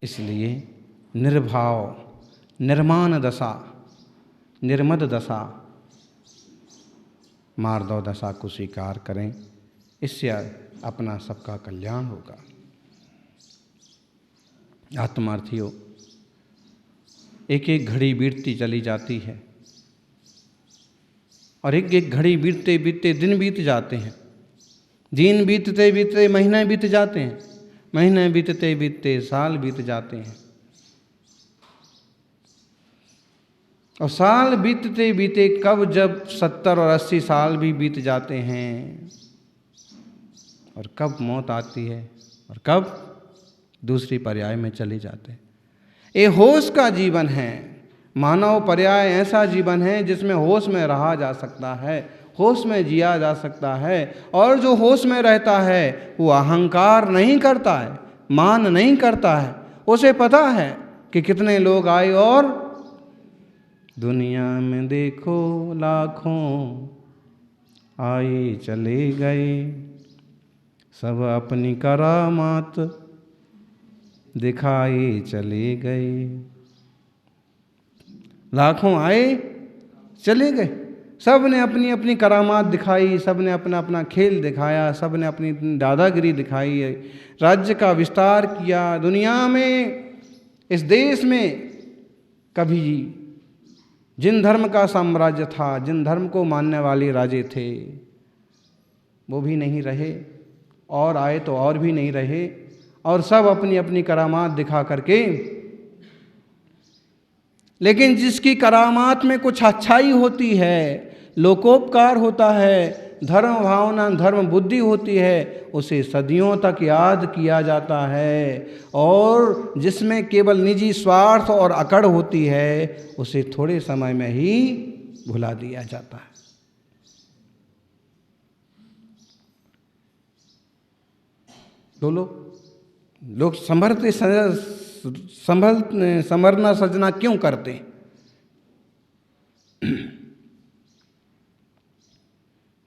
इसलिए निर्भाव, निर्माण दशा, निर्मद दशा, मार्दव दशा को स्वीकार करें। इससे अपना सबका कल्याण होगा। आत्मार्थियों, एक एक घड़ी बीतती चली जाती है और एक एक घड़ी बीतते बीतते दिन बीत जाते हैं। दिन बीतते बीतते महीने बीत जाते हैं, महीने बीतते बीतते साल बीत जाते हैं और साल बीतते बीते कब जब 70 और 80 साल भी बीत जाते हैं और कब मौत आती है और कब दूसरी पर्याय में चले जाते हैं। ये होश का जीवन है। मानव पर्याय ऐसा जीवन है जिसमें होश में रहा जा सकता है, होश में जिया जा सकता है। और जो होश में रहता है वो अहंकार नहीं करता है, मान नहीं करता है। उसे पता है कि कितने लोग आए और दुनिया में देखो लाखों आए चले गए, सब अपनी करामात दिखाए चले गए। लाखों आए चले गए, सब ने अपनी अपनी करामात दिखाई, सब ने अपना अपना खेल दिखाया, सब ने अपनी दादागिरी दिखाई, राज्य का विस्तार किया। दुनिया में, इस देश में कभी जिन धर्म का साम्राज्य था, जिन धर्म को मानने वाले राजे थे, वो भी नहीं रहे और आए तो और भी नहीं रहे और सब अपनी अपनी करामात दिखा करके। लेकिन जिसकी करामात में कुछ अच्छाई होती है, लोकोपकार होता है, धर्म भावना, धर्म बुद्धि होती है, उसे सदियों तक याद किया जाता है। और जिसमें केवल निजी स्वार्थ और अकड़ होती है, उसे थोड़े समय में ही भुला दिया जाता है। लोग संभरना सजना क्यों करते हैं?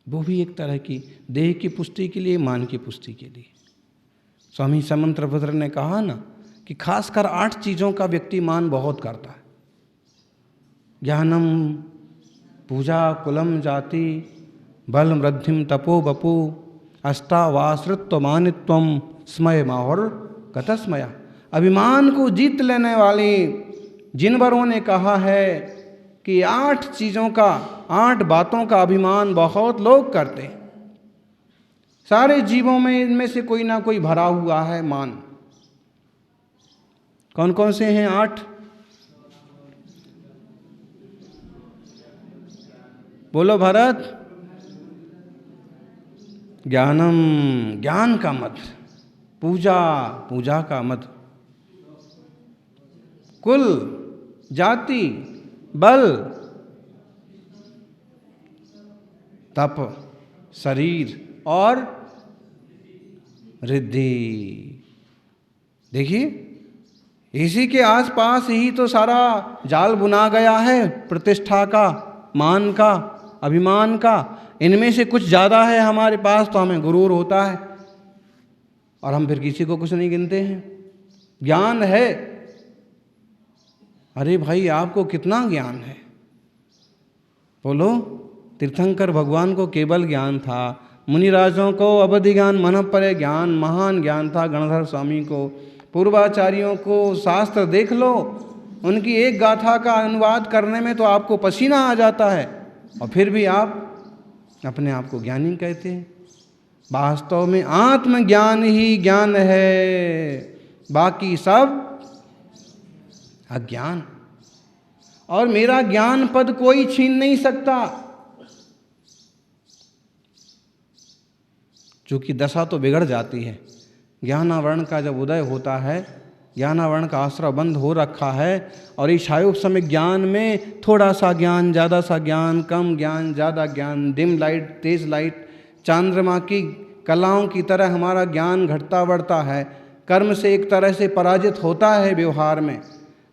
वो भी एक तरह की देह की पुष्टि के लिए, मान की पुष्टि के लिए। स्वामी समंतभद्र ने कहा ना कि खासकर 8 चीज़ों का व्यक्ति मान बहुत करता है। ज्ञानम, पूजा, कुलम, जाति, बल, वृद्धिम, तपो, बपु, अष्टावासृत्व, मानित्वम, स्मय, माहौर, गतस्मया। अभिमान को जीत लेने वाले जिनवरों ने कहा है कि 8 चीज़ों का, 8 बातों का अभिमान बहुत लोग करते हैं। सारे जीवों में इनमें से कोई ना कोई भरा हुआ है मान। कौन कौन से हैं 8? बोलो भरत। ज्ञानम, ज्ञान का मत। पूजा, पूजा का मत। कुल, जाति, बल, तप, शरीर और रिद्धि। देखिए, इसी के आसपास ही तो सारा जाल बुना गया है, प्रतिष्ठा का, मान का, अभिमान का। इनमें से कुछ ज़्यादा है हमारे पास तो हमें गुरूर होता है और हम फिर किसी को कुछ नहीं गिनते हैं। ज्ञान है, अरे भाई आपको कितना ज्ञान है? बोलो। तीर्थंकर भगवान को केवल ज्ञान था, मुनिराजों को अवधि ज्ञान, मन परे ज्ञान, महान ज्ञान था गणधर स्वामी को। पूर्वाचार्यों को शास्त्र देख लो, उनकी एक गाथा का अनुवाद करने में तो आपको पसीना आ जाता है और फिर भी आप अपने आप को ज्ञानी कहते हैं। वास्तव में आत्मज्ञान ही ज्ञान है, बाकी सब अज्ञान। और मेरा ज्ञान पद कोई छीन नहीं सकता, क्योंकि दशा तो बिगड़ जाती है। ज्ञानावरण का जब उदय होता है, ज्ञानावरण का आश्रय बंद हो रखा है और इस आयुष समय ज्ञान में थोड़ा सा ज्ञान, ज़्यादा सा ज्ञान, कम ज्ञान, ज़्यादा ज्ञान, डिम लाइट, तेज लाइट, चंद्रमा की कलाओं की तरह हमारा ज्ञान घटता बढ़ता है। कर्म से एक तरह से पराजित होता है व्यवहार में,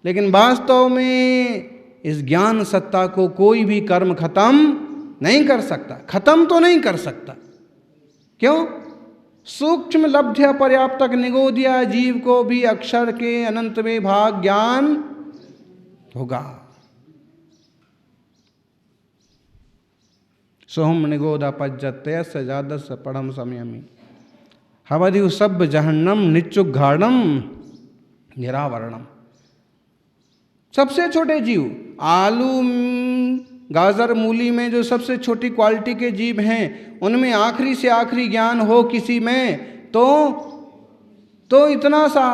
लेकिन वास्तव में इस ज्ञान सत्ता को कोई भी कर्म खत्म नहीं कर सकता, खत्म तो नहीं कर सकता। क्यों? सूक्ष्म लब्ध्य पर्याप्तक निगोदिया जीव को भी अक्षर के अनंत में भाग ज्ञान होगा। सोहम निगोदा पज्जत्य सजादस पढ़म समयमी हवधि सब जहन्नम निचुघाड़म निरावरणम। सबसे छोटे जीव, आलू गाजर मूली में जो सबसे छोटी क्वालिटी के जीव हैं, उनमें आखिरी से आखिरी ज्ञान हो किसी में तो इतना सा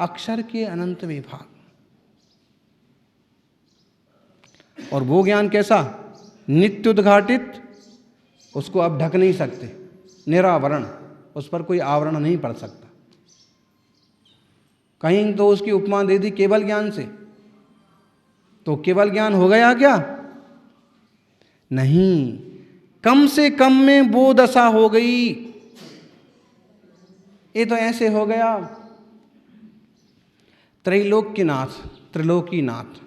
अक्षर के अनंत विभाग। और वो ज्ञान कैसा? नित्य उद्घाटित, उसको आप ढक नहीं सकते, निरावरण, उस पर कोई आवरण नहीं पड़ सकता। कहीं तो उसकी उपमा दे दी केवल ज्ञान से, तो केवल ज्ञान हो गया क्या? नहीं, कम से कम में वो दशा हो गई। ये तो ऐसे हो गया, त्रैलोक्यनाथ, त्रिलोकीनाथ।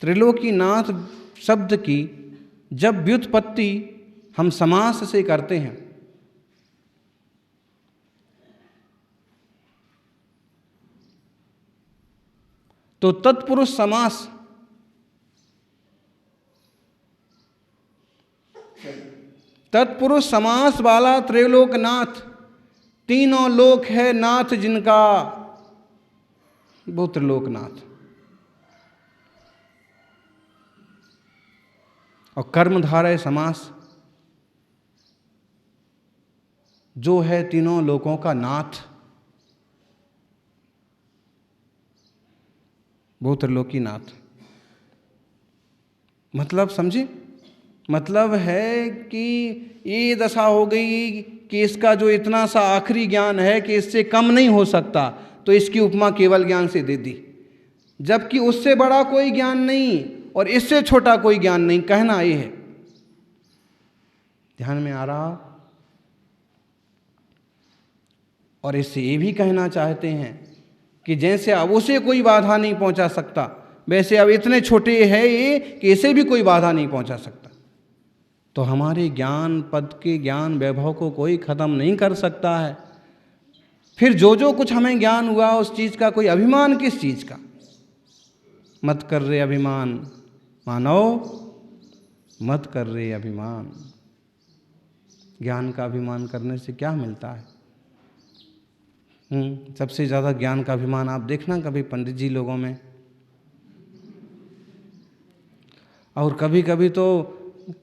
त्रिलोकीनाथ शब्द की जब व्युत्पत्ति हम समास से करते हैं तो तत्पुरुष समास वाला त्रैलोकनाथ, तीनों लोक है नाथ जिनका, वो त्रिलोकनाथ। और कर्मधारय समास जो है तीनों लोकों का नाथ, वो त्रिलोकीनाथ। मतलब समझे? मतलब है कि ये दशा हो गई कि इसका जो इतना सा आखिरी ज्ञान है कि इससे कम नहीं हो सकता, तो इसकी उपमा केवल ज्ञान से दे दी। जबकि उससे बड़ा कोई ज्ञान नहीं और इससे छोटा कोई ज्ञान नहीं, कहना ये है। ध्यान में आ रहा? और इससे ये भी कहना चाहते हैं कि जैसे अब उसे कोई बाधा नहीं पहुंचा सकता, वैसे अब इतने छोटे हैं ये कि इसे भी कोई बाधा नहीं पहुंचा सकता। तो हमारे ज्ञान पद के ज्ञान वैभव को कोई खत्म नहीं कर सकता है। फिर जो कुछ हमें ज्ञान हुआ उस चीज़ का कोई अभिमान किस चीज़ का? मत कर रे अभिमान मानव, मत कर रे अभिमान। ज्ञान का अभिमान करने से क्या मिलता है? सबसे ज़्यादा ज्ञान का अभिमान आप देखना कभी पंडित जी लोगों में, और कभी कभी तो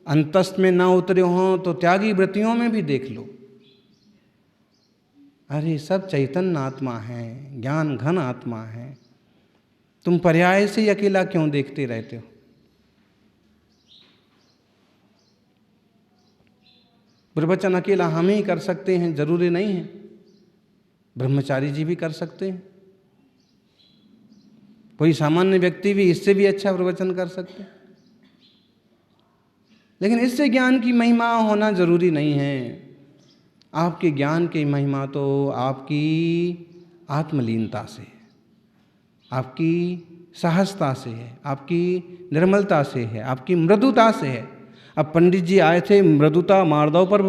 अंतस्थ में ना उतरे हों तो त्यागी वृत्तियों में भी देख लो। अरे सब चैतन्य आत्मा है, ज्ञान घन आत्मा है, तुम पर्याय से ही अकेला क्यों देखते रहते हो? प्रवचन अकेला हम ही कर सकते हैं, जरूरी नहीं है, ब्रह्मचारी जी भी कर सकते हैं, कोई सामान्य व्यक्ति भी इससे भी अच्छा प्रवचन कर सकते हैं। लेकिन इससे ज्ञान की महिमा होना जरूरी नहीं है। आपके ज्ञान की महिमा तो आपकी आत्मलीनता से, आपकी सहजता से है, आपकी निर्मलता से है, आपकी मृदुता से है। अब पंडित जी आए थे मृदुता मार्दव पर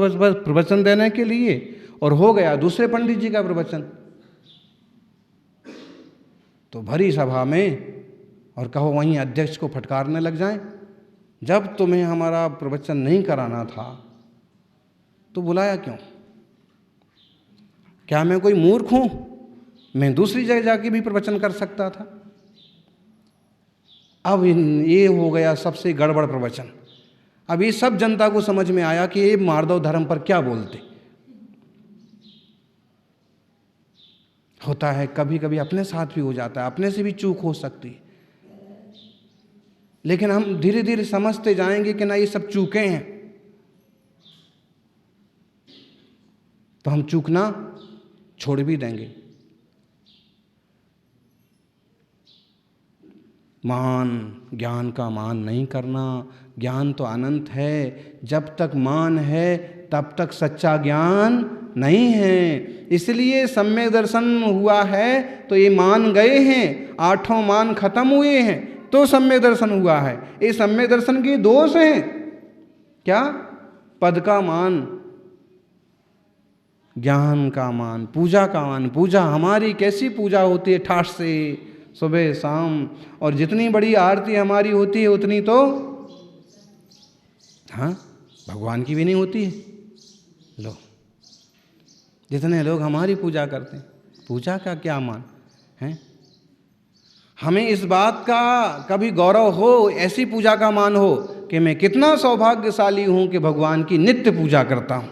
प्रवचन देने के लिए, और हो गया दूसरे पंडित जी का प्रवचन, तो भरी सभा में, और कहो वहीं अध्यक्ष को फटकारने लग जाएं। जब तुम्हें हमारा प्रवचन नहीं कराना था तो बुलाया क्यों? क्या मैं कोई मूर्ख हूं? मैं दूसरी जगह जाके भी प्रवचन कर सकता था। अब ये हो गया सबसे गड़बड़ प्रवचन। अब ये सब जनता को समझ में आया कि ये मार्दव धर्म पर क्या बोलते। होता है कभी कभी, अपने साथ भी हो जाता है, अपने से भी चूक हो सकती है, लेकिन हम धीरे धीरे समझते जाएंगे कि ना ये सब चूके हैं, तो हम चूकना छोड़ भी देंगे। मान, ज्ञान का मान नहीं करना। ज्ञान तो अनंत है, जब तक मान है तब तक सच्चा ज्ञान नहीं है। इसलिए सम्यक दर्शन हुआ है तो ये मान गए हैं, आठों मान खत्म हुए हैं तो सम्यक दर्शन हुआ है। ये सम्यक दर्शन के दोष हैं, क्या? पद का मान, ज्ञान का मान, पूजा का मान। पूजा हमारी कैसी पूजा होती है, ठाठ से सुबह शाम, और जितनी बड़ी आरती हमारी होती है उतनी तो हाँ भगवान की भी नहीं होती है। लो, जितने लोग हमारी पूजा करते हैं, पूजा का क्या मान है? हमें इस बात का कभी गौरव हो, ऐसी पूजा का मान हो कि मैं कितना सौभाग्यशाली हूं कि भगवान की नित्य पूजा करता हूं।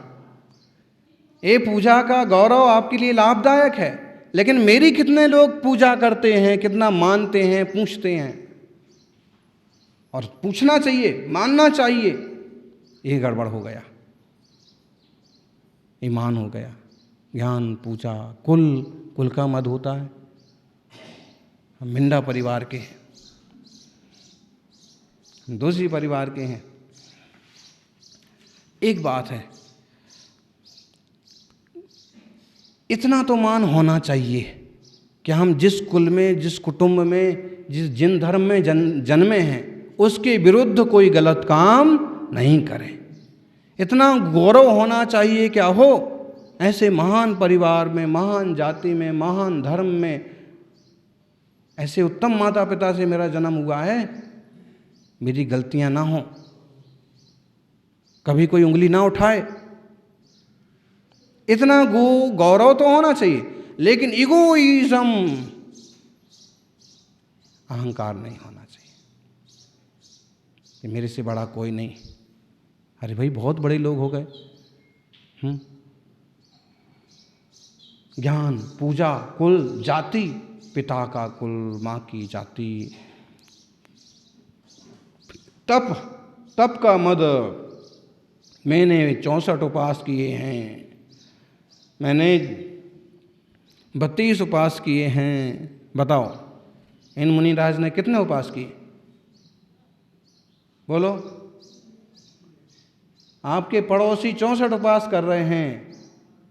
ये पूजा का गौरव आपके लिए लाभदायक है, लेकिन मेरी कितने लोग पूजा करते हैं, कितना मानते हैं, पूछते हैं। और पूछना चाहिए, मानना चाहिए। ये गड़बड़ हो गया, ईमान हो गया। ज्ञान, पूजा, कुल का मद होता है। हम मिंडा परिवार के हैं, दोषी परिवार के हैं। एक बात है, इतना तो मान होना चाहिए कि हम जिस कुल में, जिस कुटुंब में, जिन धर्म में जन्मे हैं, उसके विरुद्ध कोई गलत काम नहीं करें। इतना गौरव होना चाहिए क्या हो, ऐसे महान परिवार में, महान जाति में, महान धर्म में, ऐसे उत्तम माता पिता से मेरा जन्म हुआ है, मेरी गलतियां ना हो, कभी कोई उंगली ना उठाए। इतना गौरव तो होना चाहिए, लेकिन इगोइज्म, अहंकार नहीं होना चाहिए कि मेरे से बड़ा कोई नहीं। अरे भाई, बहुत बड़े लोग हो गए। ज्ञान, पूजा, कुल, जाति, पिता का कुल, माँ की जाति, तप का मद। मैंने 64 उपवास किए हैं, मैंने 32 उपवास किए हैं। बताओ, इन मुनिराज ने कितने उपवास किए? बोलो। आपके पड़ोसी 64 उपवास कर रहे हैं,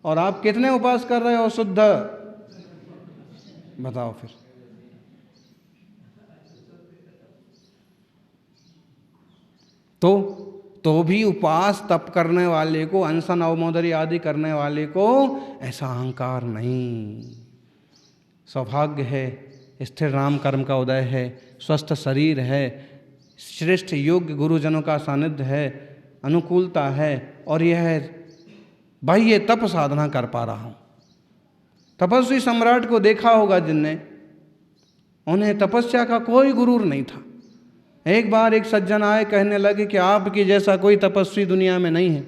और आप कितने उपवास कर रहे हो शुद्ध? बताओ फिर। तो भी उपवास, तप करने वाले को, अनशन अवमोदरी आदि करने वाले को ऐसा अहंकार नहीं। सौभाग्य है, स्थिर राम कर्म का उदय है, स्वस्थ शरीर है, श्रेष्ठ योग्य गुरुजनों का सानिध्य है, अनुकूलता है, और यह बाह्य तप साधना कर पा रहा हूँ। तपस्वी सम्राट को देखा होगा जिनने, उन्हें तपस्या का कोई गुरूर नहीं था। एक बार एक सज्जन आए, कहने लगे कि आपकी जैसा कोई तपस्वी दुनिया में नहीं है।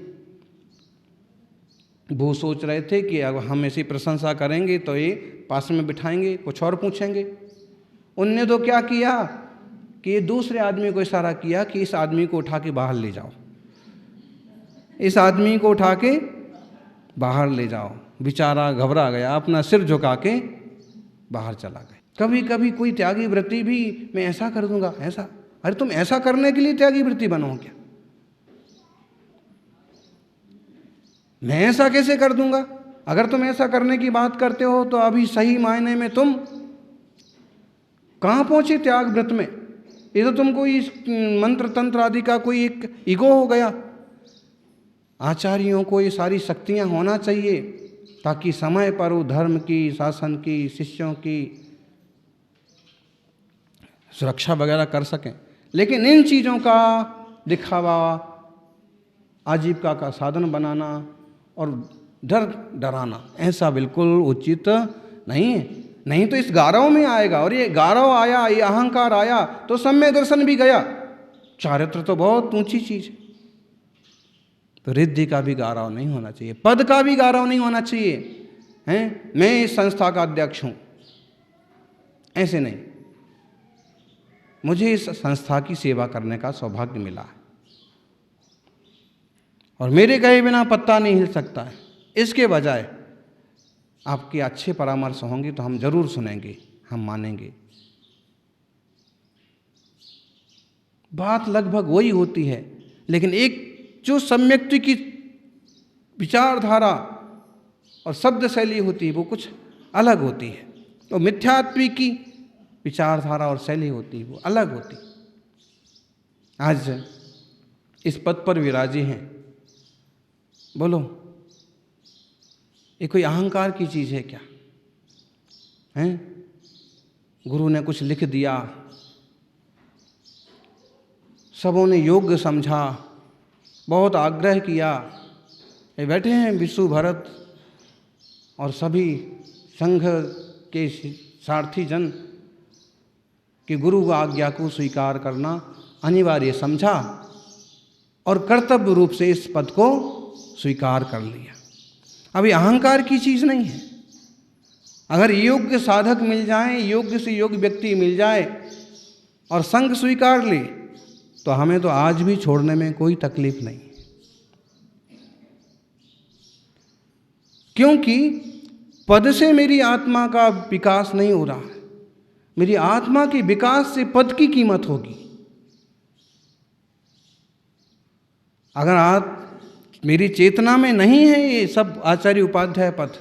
वो सोच रहे थे कि अब हम ऐसी प्रशंसा करेंगे तो ये पास में बिठाएंगे, कुछ और पूछेंगे। उनने तो क्या किया कि ये दूसरे आदमी को इशारा किया कि इस आदमी को उठा के बाहर ले जाओ, इस आदमी को उठा के बाहर ले जाओ। बेचारा घबरा गया, अपना सिर झुका के बाहर चला गया। कभी कभी कोई त्यागी वृत्ति भी, मैं ऐसा कर दूंगा, ऐसा। अरे तुम ऐसा करने के लिए त्यागी वृत्ति बनो क्या? मैं ऐसा कैसे कर दूंगा? अगर तुम ऐसा करने की बात करते हो तो अभी सही मायने में तुम कहाँ पहुंचे त्याग व्रत में? ये तो तुमको इस मंत्र तंत्र आदि का कोई एक ईगो हो गया। आचार्यों को ये सारी शक्तियां होना चाहिए ताकि समय पर वो धर्म की, शासन की, शिष्यों की सुरक्षा वगैरह कर सकें। लेकिन इन चीज़ों का दिखावा, आजीविका का साधन बनाना और डराना, ऐसा बिल्कुल उचित नहीं है। नहीं तो इस गारव में आएगा, और ये गारव आया, ये अहंकार आया तो सम्य दर्शन भी गया। चारित्र तो बहुत ऊंची चीज है। तो रिद्धि का भी गारव नहीं होना चाहिए, पद का भी गारव नहीं होना चाहिए। हैं, मैं इस संस्था का अध्यक्ष हूं, ऐसे नहीं। मुझे इस संस्था की सेवा करने का सौभाग्य मिला है और मेरे कहे बिना पत्ता नहीं हिल सकता है। इसके बजाय आपके अच्छे परामर्श होंगे तो हम जरूर सुनेंगे, हम मानेंगे। बात लगभग वही होती है, लेकिन एक जो सम्यक्ति की विचारधारा और शब्द शैली होती है वो कुछ अलग होती है, तो मिथ्यात्वी की विचारधारा और शैली होती है वो अलग होती है। आज इस पद पर विराजे हैं। बोलो, ये कोई अहंकार की चीज़ है क्या? हैं? गुरु ने कुछ लिख दिया, सबों ने योग्य समझा, बहुत आग्रह किया, ये बैठे हैं विशु भरत और सभी संघ के सारथी जन कि गुरु की आज्ञा को स्वीकार करना अनिवार्य समझा और कर्तव्य रूप से इस पद को स्वीकार कर लिया। अभी अहंकार की चीज़ नहीं है। अगर योग्य साधक मिल जाए, योग्य से योग्य व्यक्ति मिल जाए और संग स्वीकार ले, तो हमें तो आज भी छोड़ने में कोई तकलीफ नहीं। क्योंकि पद से मेरी आत्मा का विकास नहीं हो रहा है। मेरी आत्मा के विकास से पद की कीमत होगी। अगर आप मेरी चेतना में नहीं है ये सब आचार्य उपाध्याय पद,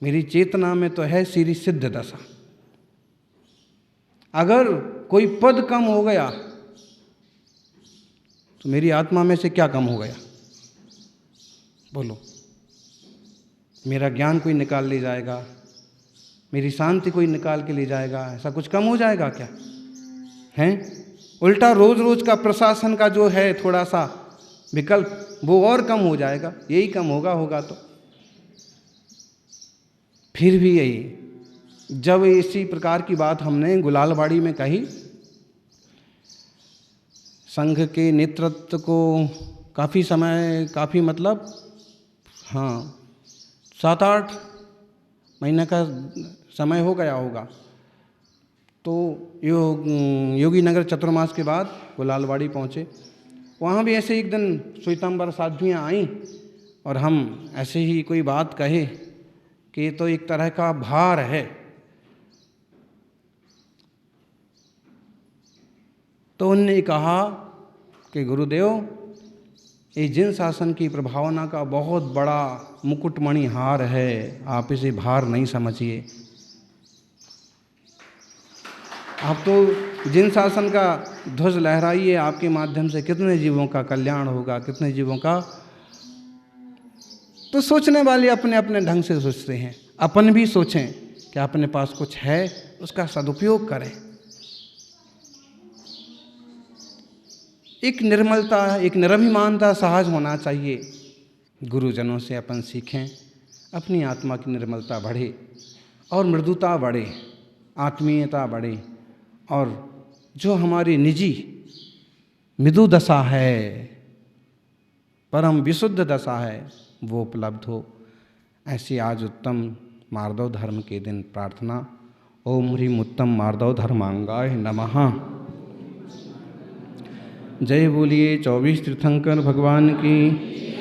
मेरी चेतना में तो है श्री सिद्ध दशा। अगर कोई पद कम हो गया तो मेरी आत्मा में से क्या कम हो गया? बोलो, मेरा ज्ञान कोई निकाल ले जाएगा, मेरी शांति कोई निकाल के ले जाएगा, ऐसा कुछ कम हो जाएगा क्या? हैं? उल्टा रोज रोज का प्रशासन का जो है थोड़ा सा विकल्प, वो और कम हो जाएगा। यही कम होगा तो फिर भी यही, जब इसी प्रकार की बात हमने गुलालबाड़ी में कही, संघ के नेतृत्व को काफ़ी मतलब 7-8 महीने का समय हो गया होगा। तो योगी नगर चतुर्मास के बाद गुलालबाड़ी पहुँचे। वहाँ भी ऐसे एक दिन श्वेतांबर साध्वियाँ आईं और हम ऐसे ही कोई बात कहे कि ये तो एक तरह का भार है। तो उन्होंने कहा कि गुरुदेव, ये जिन शासन की प्रभावना का बहुत बड़ा मुकुटमणि हार है, आप इसे भार नहीं समझिए। आप तो जिन शासन का ध्वज लहराइए, आपके माध्यम से कितने जीवों का कल्याण होगा, कितने जीवों का। तो सोचने वाले अपने अपने ढंग से सोचते हैं। अपन भी सोचें कि अपने पास कुछ है, उसका सदुपयोग करें। एक निर्मलता, एक निरभिमानता सहज होना चाहिए। गुरुजनों से अपन सीखें, अपनी आत्मा की निर्मलता बढ़े और मृदुता बढ़े, आत्मीयता बढ़े, और जो हमारी निजी मृदु दशा है, परम विशुद्ध दशा है, वो उपलब्ध हो। ऐसी आज उत्तम मार्दव धर्म के दिन प्रार्थना। ओम ह्रीम उत्तम मार्दव धर्मांगाय नमः। जय बोलिए 24 तीर्थंकर भगवान की।